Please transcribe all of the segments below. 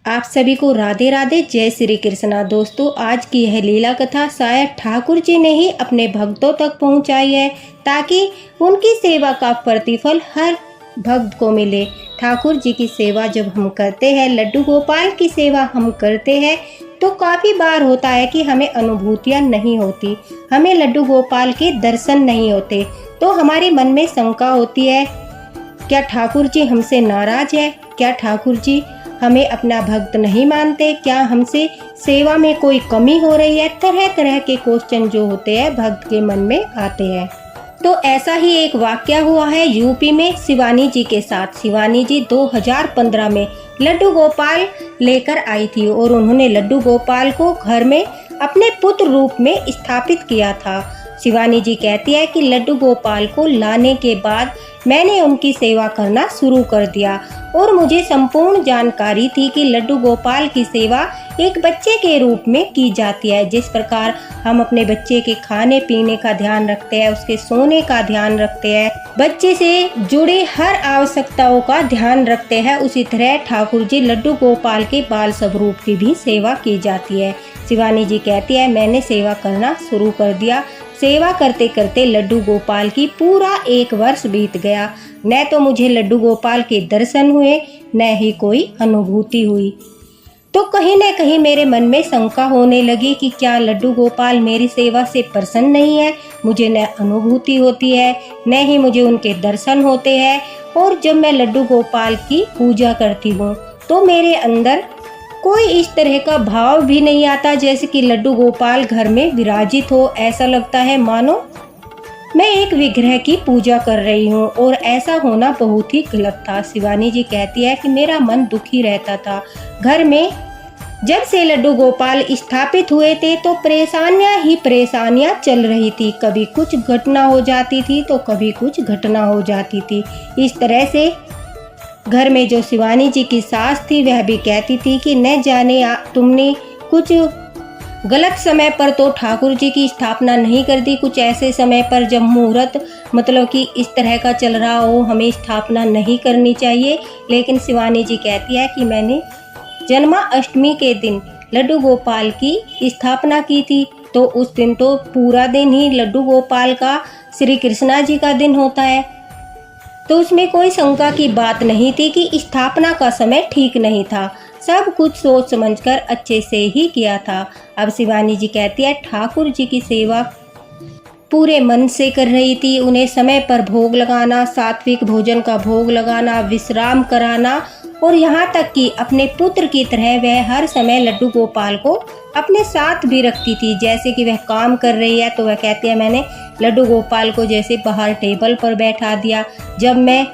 आप सभी को राधे राधे, जय श्री कृष्णा। दोस्तों, आज की यह लीला कथा शायद ठाकुर जी ने ही अपने भक्तों तक पहुंचाई है, ताकि उनकी सेवा का प्रतिफल हर भक्त को मिले। ठाकुर जी की सेवा जब हम करते हैं, लड्डू गोपाल की सेवा हम करते हैं, तो काफ़ी बार होता है कि हमें अनुभूतियाँ नहीं होती, हमें लड्डू गोपाल के दर्शन नहीं होते। तो हमारे मन में शंका होती है, क्या ठाकुर जी हमसे नाराज है? क्या ठाकुर जी हमें अपना भक्त नहीं मानते? क्या हमसे सेवा में कोई कमी हो रही है? तरह तरह के क्वेश्चन जो होते हैं भक्त के मन में आते हैं। तो ऐसा ही एक वाकया हुआ है यूपी में शिवानी जी के साथ। शिवानी जी 2015 में लड्डू गोपाल लेकर आई थी और उन्होंने लड्डू गोपाल को घर में अपने पुत्र रूप में स्थापित किया था। शिवानी जी कहती है कि लड्डू गोपाल को लाने के बाद मैंने उनकी सेवा करना शुरू कर दिया और मुझे संपूर्ण जानकारी थी कि लड्डू गोपाल की सेवा एक बच्चे के रूप में की जाती है। जिस प्रकार हम अपने बच्चे के खाने पीने का ध्यान रखते हैं, उसके सोने का ध्यान रखते हैं, बच्चे से जुड़े हर आवश्यकताओं का ध्यान रखते हैं, उसी तरह ठाकुर जी लड्डू गोपाल के बाल स्वरूप की भी सेवा की जाती है। शिवानी जी कहती है, मैंने सेवा करना शुरू कर दिया। सेवा करते करते लड्डू गोपाल की पूरा 1 वर्ष बीत गया। न तो मुझे लड्डू गोपाल के दर्शन हुए, न ही कोई अनुभूति हुई। तो कहीं न कहीं मेरे मन में शंका होने लगी कि क्या लड्डू गोपाल मेरी सेवा से प्रसन्न नहीं है? मुझे न अनुभूति होती है, न ही मुझे उनके दर्शन होते हैं। और जब मैं लड्डू गोपाल की पूजा करती हूँ तो मेरे अंदर कोई इस तरह का भाव भी नहीं आता जैसे कि लड्डू गोपाल घर में विराजित हो। ऐसा लगता है मानो मैं एक विग्रह की पूजा कर रही हूँ, और ऐसा होना बहुत ही गलत था। शिवानी जी कहती है कि मेरा मन दुखी रहता था। घर में जब से लड्डू गोपाल स्थापित हुए थे तो परेशानियाँ ही परेशानियाँ चल रही थी। कभी कुछ घटना हो जाती थी तो कभी कुछ घटना हो जाती थी। इस तरह से घर में जो शिवानी जी की सास थी वह भी कहती थी कि न जाने तुमने कुछ गलत समय पर तो ठाकुर जी की स्थापना नहीं कर दी, कुछ ऐसे समय पर जब मुहूर्त मतलब कि इस तरह का चल रहा हो, हमें स्थापना नहीं करनी चाहिए। लेकिन शिवानी जी कहती है कि मैंने जन्माष्टमी के दिन लड्डू गोपाल की स्थापना की थी, तो उस दिन तो पूरा दिन ही लड्डू गोपाल का, श्री कृष्णा जी का दिन होता है, तो उसमें कोई शंका की बात नहीं थी कि स्थापना का समय ठीक नहीं था। सब कुछ सोच समझकर अच्छे से ही किया था। अब शिवानी जी कहती है, ठाकुर जी की सेवा पूरे मन से कर रही थी। उन्हें समय पर भोग लगाना, सात्विक भोजन का भोग लगाना, विश्राम कराना, और यहाँ तक कि अपने पुत्र की तरह वह हर समय लड्डू गोपाल को अपने साथ भी रखती थी। जैसे कि वह काम कर रही है तो वह कहती है, मैंने लड्डू गोपाल को जैसे बाहर टेबल पर बैठा दिया। जब मैं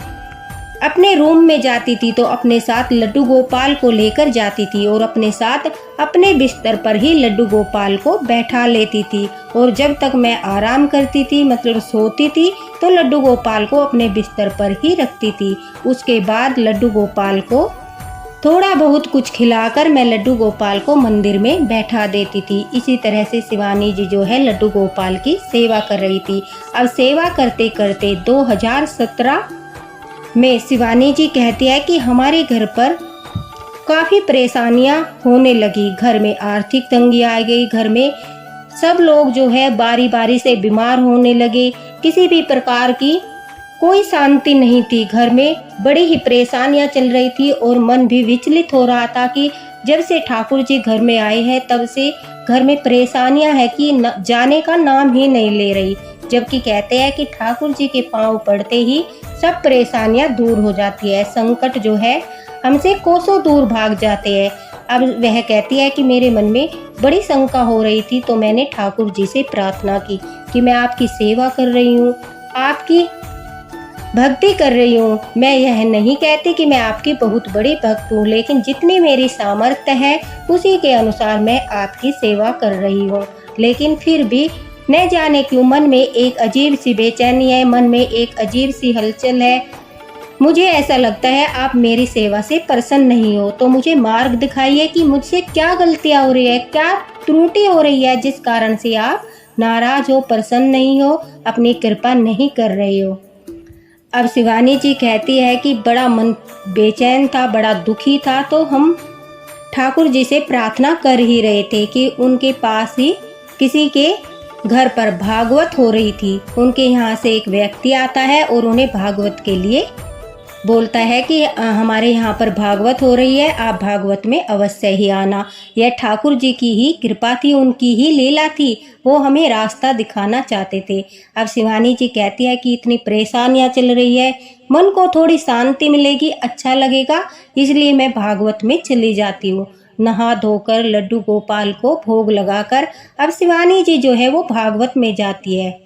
अपने रूम में जाती थी तो अपने साथ लड्डू गोपाल को लेकर जाती थी, और अपने साथ अपने बिस्तर पर ही लड्डू गोपाल को बैठा लेती थी। और जब तक मैं आराम करती थी, मतलब सोती थी, तो लड्डू गोपाल को अपने बिस्तर पर ही रखती थी। उसके बाद लड्डू गोपाल को थोड़ा बहुत कुछ खिलाकर मैं लड्डू गोपाल को मंदिर में बैठा देती थी। इसी तरह से शिवानी जी जो है लड्डू गोपाल की सेवा कर रही थी। अब सेवा करते करते 2017 में शिवानी जी कहती है कि हमारे घर पर काफ़ी परेशानियां होने लगी। घर में आर्थिक तंगी आ गई, घर में सब लोग जो है बारी बारी से बीमार होने लगे। किसी भी प्रकार की कोई शांति नहीं थी, घर में बड़ी ही परेशानियां चल रही थी, और मन भी विचलित हो रहा था कि जब से ठाकुर जी घर में आए हैं तब से घर में परेशानियां है कि जाने का नाम ही नहीं ले रही। जबकि कहते हैं कि ठाकुर जी के पांव पड़ते ही सब परेशानियां दूर हो जाती है, संकट जो है हमसे कोसों दूर भाग जाते हैं। अब वह कहती है कि मेरे मन में बड़ी शंका हो रही थी, तो मैंने ठाकुर जी से प्रार्थना की कि मैं आपकी सेवा कर रही हूँ, आपकी भक्ति कर रही हूँ। मैं यह नहीं कहती कि मैं आपकी बहुत बड़ी भक्त हूँ, लेकिन जितनी मेरी सामर्थ्य है उसी के अनुसार मैं आपकी सेवा कर रही हूँ। लेकिन फिर भी न जाने क्यों मन में एक अजीब सी बेचैनी है, मन में एक अजीब सी हलचल है। मुझे ऐसा लगता है आप मेरी सेवा से प्रसन्न नहीं हो, तो मुझे मार्ग दिखाइए कि मुझसे क्या गलतियाँ हो रही है, क्या त्रुटि हो रही है जिस कारण से आप नाराज हो, प्रसन्न नहीं हो, अपनी कृपा नहीं कर रहे हो। अब शिवानी जी कहती है कि बड़ा मन बेचैन था, बड़ा दुखी था, तो हम ठाकुर जी से प्रार्थना कर ही रहे थे कि उनके पास ही किसी के घर पर भागवत हो रही थी। उनके यहाँ से एक व्यक्ति आता है और उन्हें भागवत के लिए बोलता है कि हमारे यहाँ पर भागवत हो रही है, आप भागवत में अवश्य ही आना। यह ठाकुर जी की ही कृपा थी, उनकी ही लीला थी, वो हमें रास्ता दिखाना चाहते थे। अब शिवानी जी कहती है कि इतनी परेशानियाँ चल रही है, मन को थोड़ी शांति मिलेगी, अच्छा लगेगा, इसलिए मैं भागवत में चली जाती हूँ। नहा धोकर लड्डू गोपाल को भोग लगाकर अब शिवानी जी जो है वो भागवत में जाती है।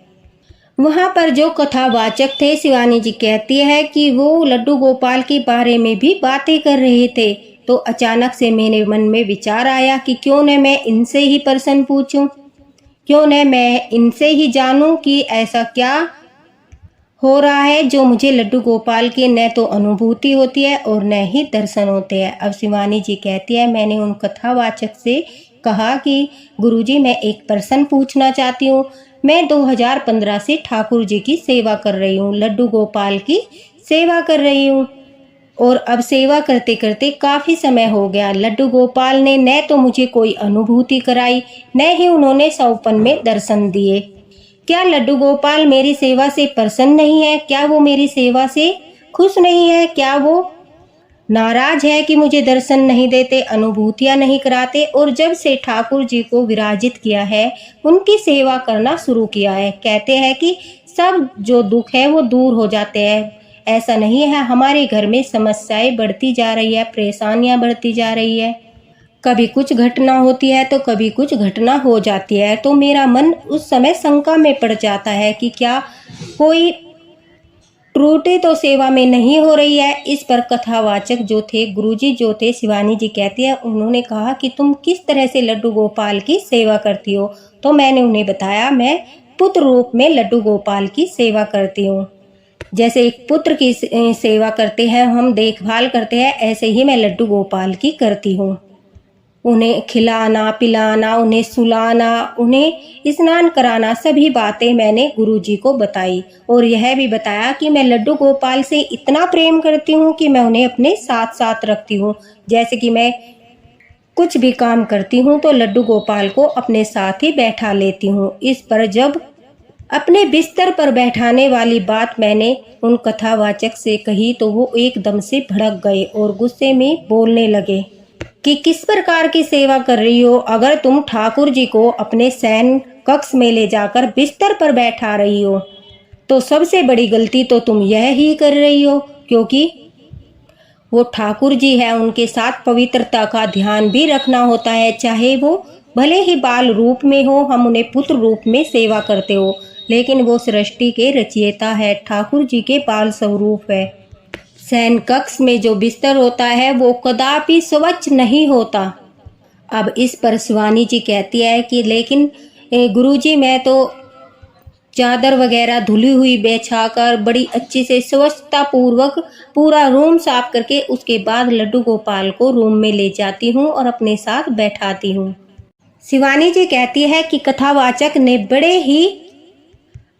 वहाँ पर जो कथावाचक थे, शिवानी जी कहती है कि वो लड्डू गोपाल के बारे में भी बातें कर रहे थे। तो अचानक से मेरे मन में विचार आया कि क्यों न मैं इनसे ही प्रश्न पूछूं, क्यों न मैं इनसे ही जानूं कि ऐसा क्या हो रहा है जो मुझे लड्डू गोपाल की न तो अनुभूति होती है और न ही दर्शन होते हैं। अब शिवानी जी कहती है, मैंने उन कथावाचक से कहा कि गुरुजी मैं एक प्रश्न पूछना चाहती हूँ। मैं 2015 से ठाकुर जी की सेवा कर रही हूँ, लड्डू गोपाल की सेवा कर रही हूँ और अब सेवा करते करते काफ़ी समय हो गया। लड्डू गोपाल ने न तो मुझे कोई अनुभूति कराई, न ही उन्होंने सौपन में दर्शन दिए। क्या लड्डू गोपाल मेरी सेवा से प्रसन्न नहीं है? क्या वो मेरी सेवा से खुश नहीं है? क्या वो नाराज है कि मुझे दर्शन नहीं देते, अनुभूतियां नहीं कराते? और जब से ठाकुर जी को विराजित किया है, उनकी सेवा करना शुरू किया है, कहते हैं कि सब जो दुख है वो दूर हो जाते हैं। ऐसा नहीं है, हमारे घर में समस्याएं बढ़ती जा रही है, परेशानियां बढ़ती जा रही है, कभी कुछ घटना होती है तो कभी कुछ घटना हो जाती है। तो मेरा मन उस समय शंका में पड़ जाता है कि क्या कोई त्रुटि तो सेवा में नहीं हो रही है। इस पर कथावाचक जो थे, गुरुजी जो थे, शिवानी जी कहती है, उन्होंने कहा कि तुम किस तरह से लड्डू गोपाल की सेवा करती हो? तो मैंने उन्हें बताया, मैं पुत्र रूप में लड्डू गोपाल की सेवा करती हूँ। जैसे एक पुत्र की सेवा करते हैं हम, देखभाल करते हैं, ऐसे ही मैं लड्डू गोपाल की करती हूँ। उन्हें खिलाना पिलाना, उन्हें सुलाना, उन्हें स्नान कराना, सभी बातें मैंने गुरुजी को बताई और यह भी बताया कि मैं लड्डू गोपाल से इतना प्रेम करती हूँ कि मैं उन्हें अपने साथ साथ रखती हूँ। जैसे कि मैं कुछ भी काम करती हूँ तो लड्डू गोपाल को अपने साथ ही बैठा लेती हूँ। इस पर जब अपने बिस्तर पर बैठाने वाली बात मैंने उन कथावाचक से कही तो वो एकदम से भड़क गए और गुस्से में बोलने लगे कि किस प्रकार की सेवा कर रही हो? अगर तुम ठाकुर जी को अपने शयन कक्ष में ले जाकर बिस्तर पर बैठा रही हो तो सबसे बड़ी गलती तो तुम यह ही कर रही हो, क्योंकि वो ठाकुर जी है, उनके साथ पवित्रता का ध्यान भी रखना होता है। चाहे वो भले ही बाल रूप में हो, हम उन्हें पुत्र रूप में सेवा करते हो, लेकिन वो सृष्टि के रचयिता है, ठाकुर जी के बाल स्वरूप है। शयन कक्ष में जो बिस्तर होता है वो कदापि स्वच्छ नहीं होता। अब इस पर शिवानी जी कहती है कि लेकिन गुरुजी मैं तो चादर वगैरह धुली हुई बिछाकर बड़ी अच्छी से स्वच्छता पूर्वक पूरा रूम साफ करके उसके बाद लड्डू गोपाल को रूम में ले जाती हूँ और अपने साथ बैठाती हूँ। शिवानी जी कहती है कि कथावाचक ने बड़े ही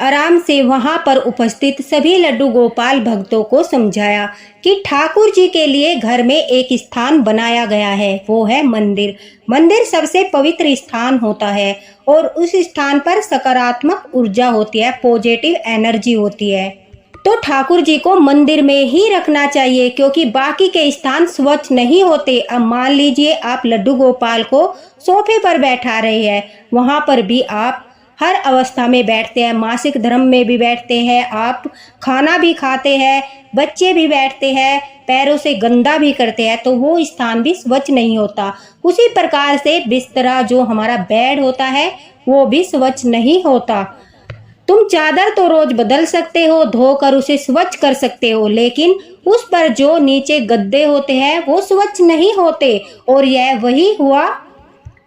आराम से वहां पर उपस्थित सभी लड्डू गोपाल भक्तों को समझाया कि ठाकुर जी के लिए घर में एक स्थान बनाया गया है, वो है मंदिर। मंदिर सबसे पवित्र स्थान होता है और उस स्थान पर सकारात्मक ऊर्जा होती है, पॉजिटिव एनर्जी होती है। तो ठाकुर जी को मंदिर में ही रखना चाहिए, क्योंकि बाकी के स्थान स्वच्छ नहीं होते। अब मान लीजिए आप लड्डू गोपाल को सोफे पर बैठा रहे हैं, वहां पर भी आप हर अवस्था में बैठते हैं, मासिक धर्म में भी बैठते हैं, आप खाना भी खाते हैं, बच्चे भी बैठते हैं, पैरों से गंदा भी करते हैं, तो वो स्थान भी स्वच्छ नहीं होता। उसी प्रकार से बिस्तरा जो हमारा बेड होता है वो भी स्वच्छ नहीं होता। तुम चादर तो रोज बदल सकते हो, धोकर उसे स्वच्छ कर सकते हो, लेकिन उस पर जो नीचे गद्दे होते हैं वो स्वच्छ नहीं होते। और यह वही हुआ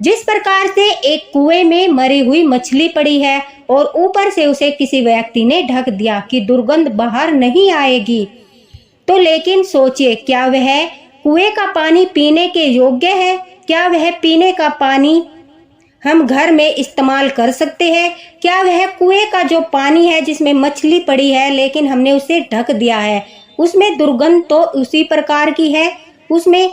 जिस प्रकार से एक कुएं में मरी हुई मछली पड़ी है और ऊपर से उसे किसी व्यक्ति ने ढक दिया कि दुर्गंध बाहर नहीं आएगी। तो लेकिन सोचिए, क्या वह कुएं का पानी पीने के योग्य है? क्या वह पीने का पानी हम घर में इस्तेमाल कर सकते हैं? क्या वह कुएं का जो पानी है जिसमें मछली पड़ी है लेकिन हमने उसे ढक दिया है, उसमें दुर्गंध तो उसी प्रकार की है, उसमें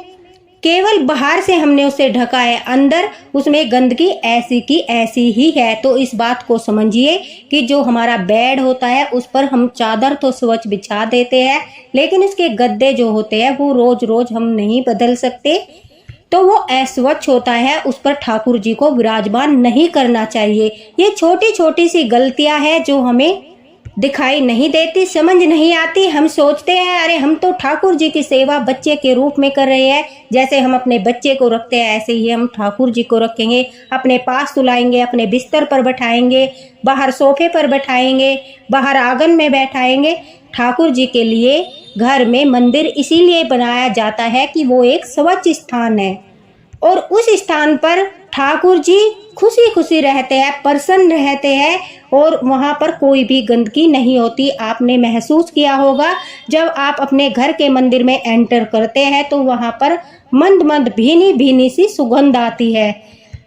केवल बाहर से हमने उसे ढका है, अंदर उसमें गंदगी ऐसी की ऐसी ही है। तो इस बात को समझिए कि जो हमारा बेड होता है उस पर हम चादर तो स्वच्छ बिछा देते हैं, लेकिन उसके गद्दे जो होते हैं वो रोज रोज हम नहीं बदल सकते। तो वो अस्वच्छ होता है, उस पर ठाकुर जी को विराजमान नहीं करना चाहिए। ये छोटी छोटी सी गलतियां हैं जो हमें दिखाई नहीं देती, समझ नहीं आती। हम सोचते हैं अरे हम तो ठाकुर जी की सेवा बच्चे के रूप में कर रहे हैं, जैसे हम अपने बच्चे को रखते हैं ऐसे ही हम ठाकुर जी को रखेंगे। अपने पास सुलाएंगे, अपने बिस्तर पर बैठाएंगे, बाहर सोफे पर बैठाएंगे, बाहर आंगन में बैठाएंगे। ठाकुर जी के लिए घर में मंदिर इसीलिए बनाया जाता है कि वो एक स्वच्छ स्थान है और उस स्थान पर ठाकुर जी खुशी खुशी रहते हैं, प्रसन्न रहते हैं और वहाँ पर कोई भी गंदगी नहीं होती। आपने महसूस किया होगा जब आप अपने घर के मंदिर में एंटर करते हैं तो वहाँ पर मंद मंद भीनी भीनी सी सुगंध आती है।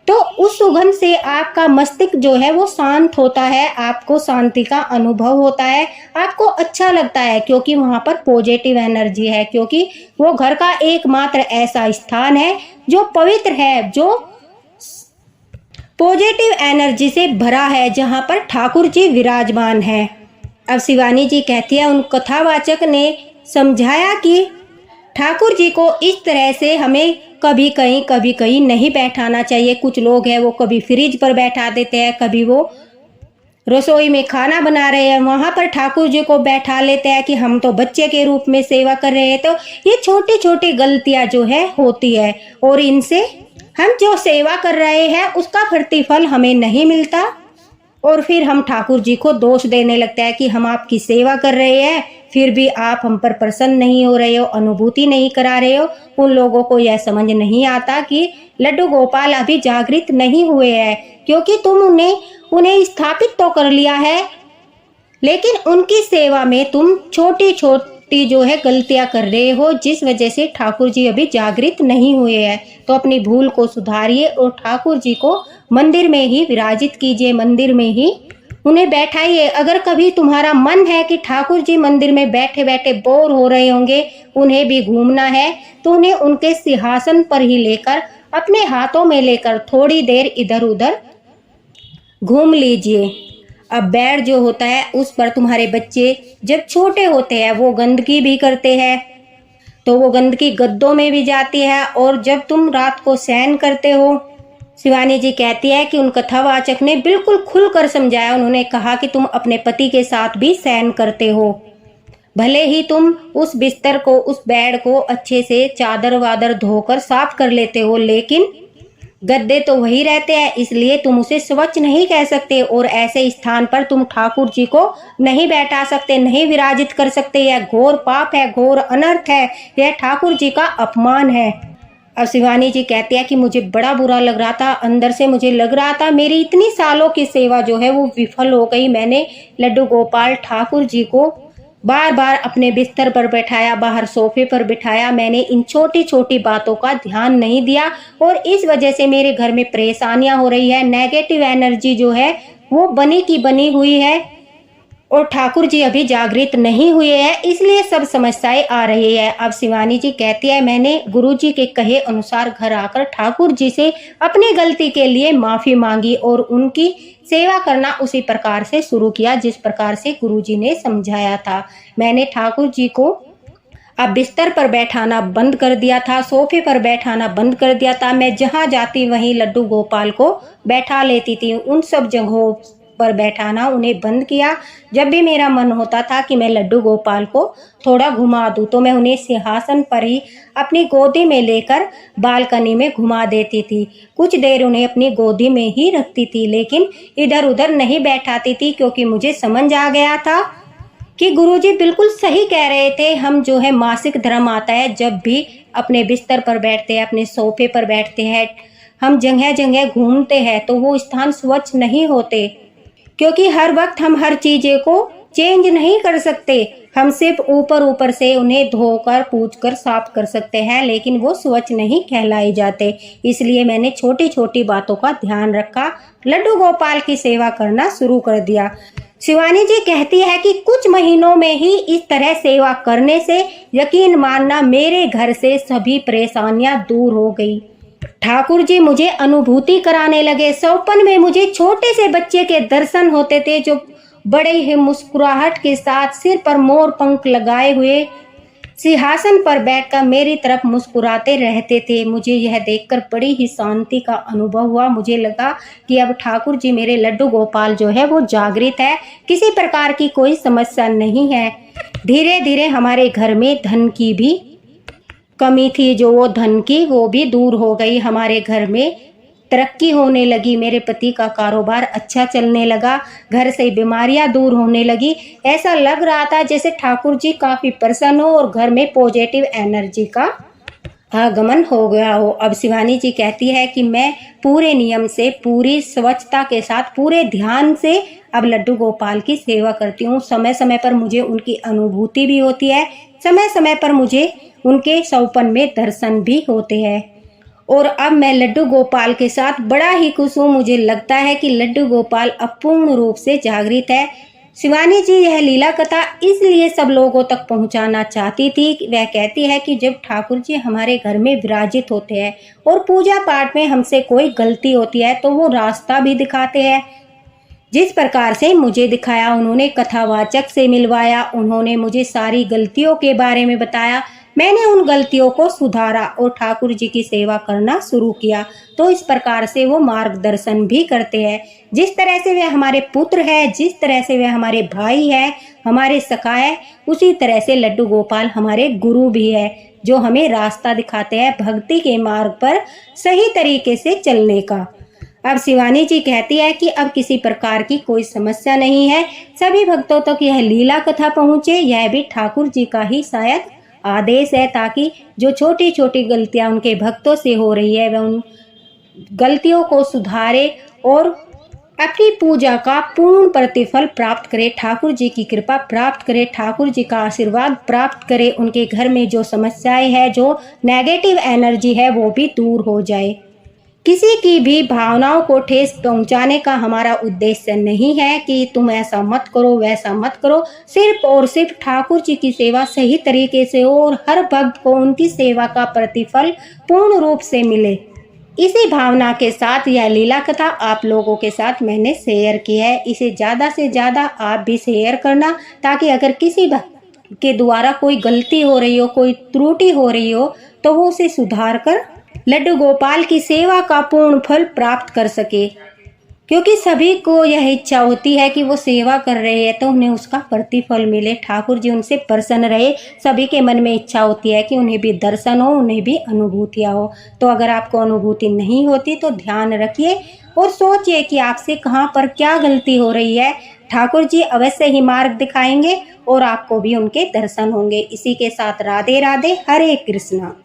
तो उस सुगंध से आपका मस्तिष्क जो है वो शांत होता है, आपको शांति का अनुभव होता है, आपको अच्छा लगता है क्योंकि वहाँ पर पॉजिटिव एनर्जी है, क्योंकि वो घर का एकमात्र ऐसा स्थान है जो पवित्र है, जो पॉजिटिव एनर्जी से भरा है, जहाँ पर ठाकुर जी विराजमान है। अब शिवानी जी कहती है उन कथावाचक ने समझाया कि ठाकुर जी को इस तरह से हमें कभी कहीं नहीं बैठाना चाहिए। कुछ लोग हैं वो कभी फ्रिज पर बैठा देते हैं, कभी वो रसोई में खाना बना रहे हैं वहां पर ठाकुर जी को बैठा लेते हैं कि हम तो बच्चे के रूप में सेवा कर रहे हैं। तो ये छोटी छोटी गलतियां जो है होती है और इनसे हम जो सेवा कर रहे हैं उसका प्रतिफल हमें नहीं मिलता और फिर हम ठाकुर जी को दोष देने लगते हैं कि हम आपकी सेवा कर रहे हैं फिर भी आप हम पर प्रसन्न नहीं हो रहे हो, अनुभूति नहीं करा रहे हो। उन लोगों को यह समझ नहीं आता कि लड्डू गोपाल अभी जागृत नहीं हुए हैं, क्योंकि तुम उन्हें स्थापित तो कर लिया है, लेकिन उनकी सेवा में तुम छोटी छोटी जो है गलतियां कर रहे हो, जिस वजह से ठाकुर जी अभी जागृत नहीं हुए हैं। तो अपनी भूल को सुधारिए और ठाकुर जी को मंदिर में ही विराजित कीजिए, मंदिर में ही उन्हें बैठाइए। अगर कभी तुम्हारा मन है कि ठाकुर जी मंदिर में बैठे बैठे बोर हो रहे होंगे, उन्हें भी घूमना है, तो उन्हें उनके सिंहासन पर ही लेकर अपने हाथों में लेकर थोड़ी देर इधर उधर घूम लीजिए। अब बेड जो होता है उस पर तुम्हारे बच्चे जब छोटे होते हैं वो गंदगी भी करते हैं, तो वो गंदगी गद्दों में भी जाती है और जब तुम रात को शयन करते हो, शिवानी जी कहती है कि उन कथावाचक ने बिल्कुल खुलकर समझाया। उन्होंने कहा कि तुम अपने पति के साथ भी शयन करते हो, भले ही तुम उस बिस्तर को, उस बेड को अच्छे से चादर वादर धोकर साफ कर लेते हो, लेकिन गद्दे तो वही रहते हैं, इसलिए तुम उसे स्वच्छ नहीं कह सकते और ऐसे स्थान पर तुम ठाकुर जी को नहीं बैठा सकते, नहीं विराजित कर सकते। यह घोर पाप है, घोर अनर्थ है, यह ठाकुर जी का अपमान है। अब शिवानी जी कहती है कि मुझे बड़ा बुरा लग रहा था, अंदर से मुझे लग रहा था मेरी इतनी सालों की सेवा जो है वो विफल हो गई। मैंने लड्डू गोपाल ठाकुर जी को बार बार अपने बिस्तर पर बैठाया, बाहर सोफे पर बिठाया, मैंने इन छोटी छोटी बातों का ध्यान नहीं दिया और इस वजह से मेरे घर में परेशानियां हो रही है। नेगेटिव एनर्जी जो है वो बनी की बनी हुई है और ठाकुर जी अभी जागृत नहीं हुए हैं, इसलिए सब समस्याएं आ रही है। अब शिवानी जी कहती है मैंने गुरु जी के कहे अनुसार घर आकर ठाकुर जी से अपनी गलती के लिए माफी मांगी और उनकी सेवा करना उसी प्रकार से शुरू किया जिस प्रकार से गुरु जी ने समझाया था। मैंने ठाकुर जी को अब बिस्तर पर बैठाना बंद कर दिया था, सोफे पर बैठाना बंद कर दिया था। मैं जहाँ जाती वहीं लड्डू गोपाल को बैठा लेती थी, उन सब जगहों पर बैठाना उन्हें बंद किया। जब भी मेरा मन होता था कि मैं लड्डू गोपाल को थोड़ा घुमा दूं, तो मैं उन्हें सिंहासन पर ही अपनी गोदी में लेकर बालकनी में घुमा देती थी। कुछ देर उन्हें अपनी गोदी में ही रखती थी, लेकिन इधर उधर नहीं बैठाती थी, क्योंकि मुझे समझ आ गया था कि गुरुजी बिल्कुल सही कह रहे थे। हम जो है मासिक धर्म आता है, जब भी अपने बिस्तर पर बैठते हैं, अपने सोफे पर बैठते हैं, हम जगह जगह घूमते हैं, तो वो स्थान स्वच्छ नहीं होते, क्योंकि हर वक्त हम हर चीज़ को चेंज नहीं कर सकते। हम सिर्फ ऊपर ऊपर से उन्हें धोकर पूछकर साफ कर सकते हैं, लेकिन वो स्वच्छ नहीं कहलाए जाते। इसलिए मैंने छोटी छोटी बातों का ध्यान रखा, लड्डू गोपाल की सेवा करना शुरू कर दिया। शिवानी जी कहती है कि कुछ महीनों में ही इस तरह सेवा करने से यकीन मानना मेरे घर से सभी परेशानियां दूर हो गई। ठाकुर जी मुझे अनुभूति कराने लगे। सौपन में मुझे छोटे से बच्चे के दर्शन होते थे, जो बड़े ही मुस्कुराहट के साथ सिर पर मोर पंख लगाए हुए सिंहासन पर बैठकर मेरी तरफ मुस्कुराते रहते थे। मुझे यह देखकर बड़ी ही शांति का अनुभव हुआ। मुझे लगा कि अब ठाकुर जी मेरे लड्डू गोपाल जो है वो जागृत है, किसी प्रकार की कोई समस्या नहीं है। धीरे धीरे हमारे घर में धन की भी कमी थी, जो वो धन की वो भी दूर हो गई। हमारे घर में तरक्की होने लगी, मेरे पति का कारोबार अच्छा चलने लगा, घर से बीमारियां दूर होने लगी। ऐसा लग रहा था जैसे ठाकुर जी काफी प्रसन्न हो और घर में पॉजिटिव एनर्जी का आगमन हो गया हो। अब शिवानी जी कहती है कि मैं पूरे नियम से, पूरी स्वच्छता के साथ, पूरे ध्यान से अब लड्डू गोपाल की सेवा करती हूँ। समय समय पर मुझे उनकी अनुभूति भी होती है, समय समय पर मुझे उनके सौपन में दर्शन भी होते हैं। और अब मैं लड्डू गोपाल के साथ बड़ा ही खुश हूँ। मुझे लगता है कि लड्डू गोपाल अब पूर्ण रूप से जागृत है। शिवानी जी यह लीला कथा इसलिए सब लोगों तक पहुंचाना चाहती थी। वह कहती है कि जब ठाकुर जी हमारे घर में विराजित होते हैं और पूजा पाठ में हमसे कोई गलती होती है तो वो रास्ता भी दिखाते हैं। जिस प्रकार से मुझे दिखाया, उन्होंने कथावाचक से मिलवाया, उन्होंने मुझे सारी गलतियों के बारे में बताया। मैंने उन गलतियों को सुधारा और ठाकुर जी की सेवा करना शुरू किया। तो इस प्रकार से वो मार्गदर्शन भी करते हैं। जिस तरह से वे हमारे पुत्र है, जिस तरह से वे हमारे भाई है, हमारे सखा है, उसी तरह से लड्डू गोपाल हमारे गुरु भी है, जो हमें रास्ता दिखाते हैं भक्ति के मार्ग पर सही तरीके से चलने का। अब शिवानी जी कहती है कि अब किसी प्रकार की कोई समस्या नहीं है, सभी भक्तों तक यह लीला कथा पहुँचे। यह भी ठाकुर जी का ही शायद आदेश है, ताकि जो छोटी छोटी गलतियां उनके भक्तों से हो रही है वह उन गलतियों को सुधारे और अपनी पूजा का पूर्ण प्रतिफल प्राप्त करे, ठाकुर जी की कृपा प्राप्त करे, ठाकुर जी का आशीर्वाद प्राप्त करे। उनके घर में जो समस्याएं हैं, जो नेगेटिव एनर्जी है, वो भी दूर हो जाए। किसी की भी भावनाओं को ठेस पहुंचाने का हमारा उद्देश्य नहीं है कि तुम ऐसा मत करो, वैसा मत करो। सिर्फ और सिर्फ ठाकुर जी की सेवा सही तरीके से हो और हर भक्त को उनकी सेवा का प्रतिफल पूर्ण रूप से मिले। इसी भावना के साथ यह लीला कथा आप लोगों के साथ मैंने शेयर की है। इसे ज़्यादा से ज़्यादा आप भी शेयर करना, ताकि अगर किसी भक्त के द्वारा कोई गलती हो रही हो, कोई त्रुटि हो रही हो, तो वो उसे सुधार कर लड्डू गोपाल की सेवा का पूर्ण फल प्राप्त कर सके। क्योंकि सभी को यह इच्छा होती है कि वो सेवा कर रहे हैं तो उन्हें उसका प्रतिफल मिले, ठाकुर जी उनसे प्रसन्न रहे। सभी के मन में इच्छा होती है कि उन्हें भी दर्शन हो, उन्हें भी अनुभूतियाँ हो। तो अगर आपको अनुभूति नहीं होती तो ध्यान रखिए और सोचिए कि आपसे कहाँ पर क्या गलती हो रही है। ठाकुर जी अवश्य ही मार्ग दिखाएंगे और आपको भी उनके दर्शन होंगे। इसी के साथ राधे राधे, हरे कृष्णा।